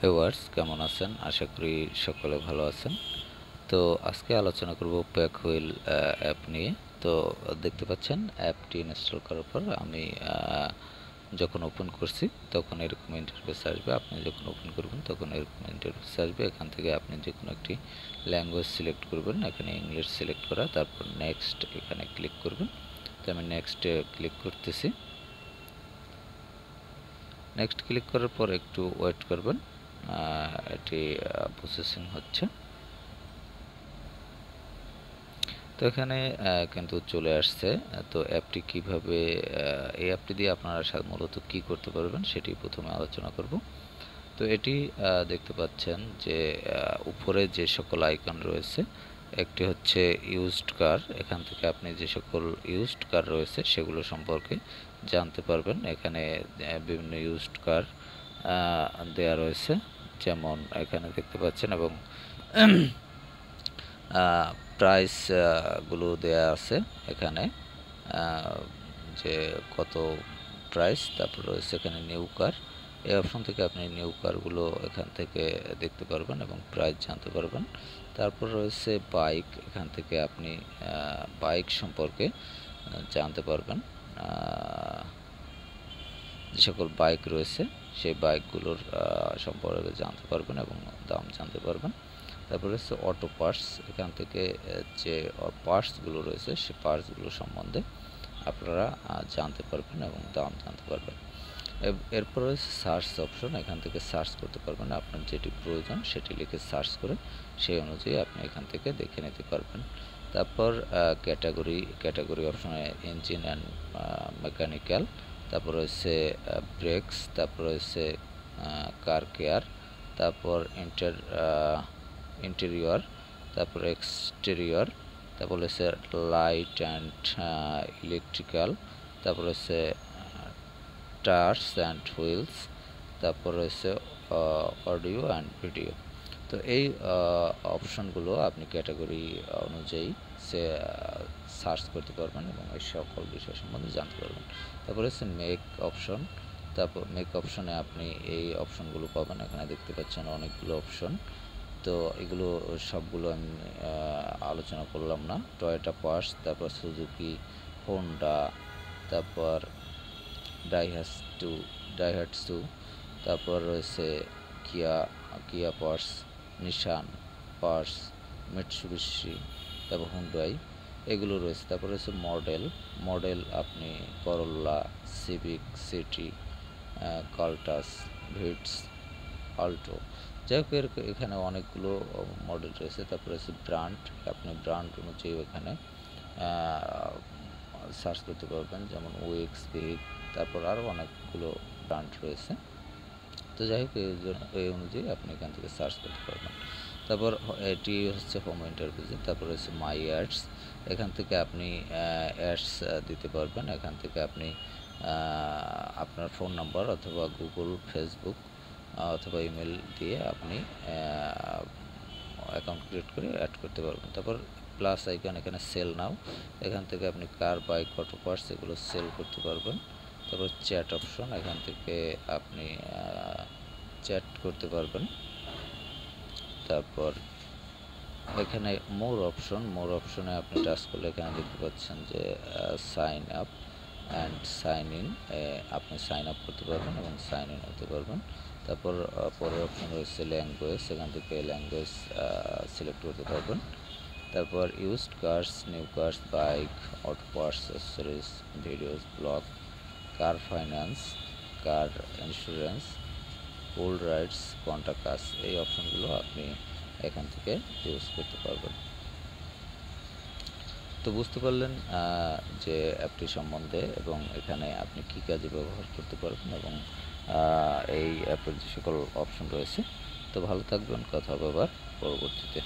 Viewers কেমন আছেন? আশা করি সকলে ভালো আছেন। তো আজকে আলোচনা করব প্যাক হুইল অ্যাপ নিয়ে। তো দেখতে পাচ্ছেন অ্যাপটি ইনস্টল করার পর আমি যখন ওপেন করছি তখন এরকম ইন্টারফেস আসবে। আপনি যখন ওপেন করবেন তখন এরকম ইন্টারফেস আসবে। এখান থেকে আপনি যে কোনো একটি ল্যাঙ্গুয়েজ সিলেক্ট করবেন। এখানে ইংলিশ সিলেক্ট করা, তারপর নেক্সট এখানে ক্লিক করবেন। তো আমি নেক্সটে ক্লিক করতেছি। নেক্সট ক্লিক করার পর একটু ওয়েট করবেন, এটি প্রসেসিং হচ্ছে। তো এখানে কিন্তু চলে আসছে। তো অ্যাপটি কিভাবে, এই অ্যাপটি দিয়ে আপনারা মূলত কি করতে পারবেন সেটি প্রথমে আলোচনা করব। তো এটি দেখতে পাচ্ছেন যে উপরে যে সকল আইকন রয়েছে, একটি হচ্ছে ইউজড কার। এখান থেকে আপনি যে সকল ইউজড কার রয়েছে সেগুলো সম্পর্কে জানতে পারবেন। এখানে বিভিন্ন ইউজড কার দেয়া রয়েছে, যেমন এখানে দেখতে পাচ্ছেন, এবং প্রাইস গুলো দেয়া আছে এখানে, যে কত প্রাইস। তারপর রয়েছে এখানে নিউ কার। এই অপশন থেকে আপনি নিউ কারগুলো এখান থেকে দেখতে পারবেন এবং প্রাইস জানতে পারবেন। তারপর রয়েছে বাইক। এখান থেকে আপনি বাইক সম্পর্কে জানতে পারবেন। যে সকল বাইক রয়েছে সেই বাইকগুলোর সম্পর্কে জানতে পারবেন এবং দাম জানতে পারবেন। তারপরে হচ্ছে অটো পার্টস। এখান থেকে যে পার্টসগুলো রয়েছে সেই পার্টসগুলো সম্বন্ধে আপনারা জানতে পারবেন এবং দাম জানতে পারবেন। এরপর রয়েছে সার্চ অপশন। এখান থেকে সার্চ করতে পারবেন, আপনার যেটি প্রয়োজন সেটি লিখে সার্চ করে সেই অনুযায়ী আপনি এখান থেকে দেখে নিতে পারবেন। তারপর ক্যাটাগরি অপশনে ইঞ্জিন অ্যান্ড মেকানিক্যাল, তারপর রয়েছে ব্রেকস, তারপর রয়েছে কার কেয়ার, তারপর ইন্টেরিয়র, তারপর এক্সটেরিয়র, তারপর রয়েছে লাইট অ্যান্ড ইলেকট্রিক্যাল, তারপর রয়েছে টায়ার্স অ্যান্ড হুইলস, তারপর রয়েছে অডিও অ্যান্ড ভিডিও। তো এই অপশনগুলো আপনি ক্যাটাগরি অনুযায়ী সার্চ করতে পারবেন এবং এই সকল বিষয় সম্বন্ধে জানতে পারবেন। তারপরে হচ্ছে মেক অপশন। তারপর মেক অপশনে আপনি এই অপশনগুলো পাবেন। এখানে দেখতে পাচ্ছেন অনেকগুলো অপশন। তো এগুলো সবগুলো আমি আলোচনা করলাম না। টয়োটা পার্টস, তারপর সুজুকি, হোন্ডা, তারপর ডাইহাটসু, তারপর রয়েছে কিয়া পার্টস, নিশান পার্টস, মিৎসুবিশি, তারপর হুন্ডাই, এগুলো রয়েছে। তারপর রয়েছে মডেল আপনি করোলা, সিভিক, সিটি, কাল্টাস, ভিটস, আল্টো, যাই হোক এখানে অনেকগুলো মডেল রয়েছে। তারপর রয়েছে ব্র্যান্ড। আপনি ব্র্যান্ড অনুযায়ী এখানে সার্চ করতে পারবেন, যেমন ওয়েক্স, বিগ, তারপর আরও অনেকগুলো ব্র্যান্ড রয়েছে। তো যাই হোক এই অনুযায়ী আপনি এখান থেকে সার্চ করতে পারবেন। তারপর এটি হচ্ছে হোম ইন্টারফেসে। তারপর হচ্ছে মাই অ্যাডস। এখান থেকে আপনি অ্যাডস দিতে পারবেন। এখান থেকে আপনি আপনার ফোন নাম্বার অথবা গুগল, ফেসবুক অথবা ইমেল দিয়ে আপনি অ্যাকাউন্ট ক্রিয়েট করে অ্যাড করতে পারবেন। তারপর প্লাস আইকন, এখানে সেল নাও। এখান থেকে আপনি কার, বাইক, অটো পার্টস এগুলো সেল করতে পারবেন। তারপর চ্যাট অপশন, এখান থেকে আপনি চ্যাট করতে পারবেন। তারপর এখানে মোর অপশনে আপনি টাচ করলে এখানে দেখতে পাচ্ছেন যে sign up and sign in, আপনি সাইন আপ করতে পারবেন এবং সাইন ইন হতে পারবেন। তারপর পরের অপশন রয়েছে ল্যাঙ্গুয়েজ। এখান থেকে ল্যাঙ্গুয়েজ সিলেক্ট করতে পারবেন। তারপর used cars, new cars, bike, auto parts, accessories, videos, blog, car finance, car insurance, old rides, contact us, এই অপশনগুলো আপনি এখান থেকে ইউজ করতে পারবেন। তো বুঝতে পারলেন যে অ্যাপটি সম্বন্ধে এবং এখানে আপনি কী কাজে ব্যবহার করতে পারবেন এবং এই অ্যাপের যে সকল অপশন রয়েছে। তো ভালো থাকবেন, কথা হবে আবার পরবর্তীতে।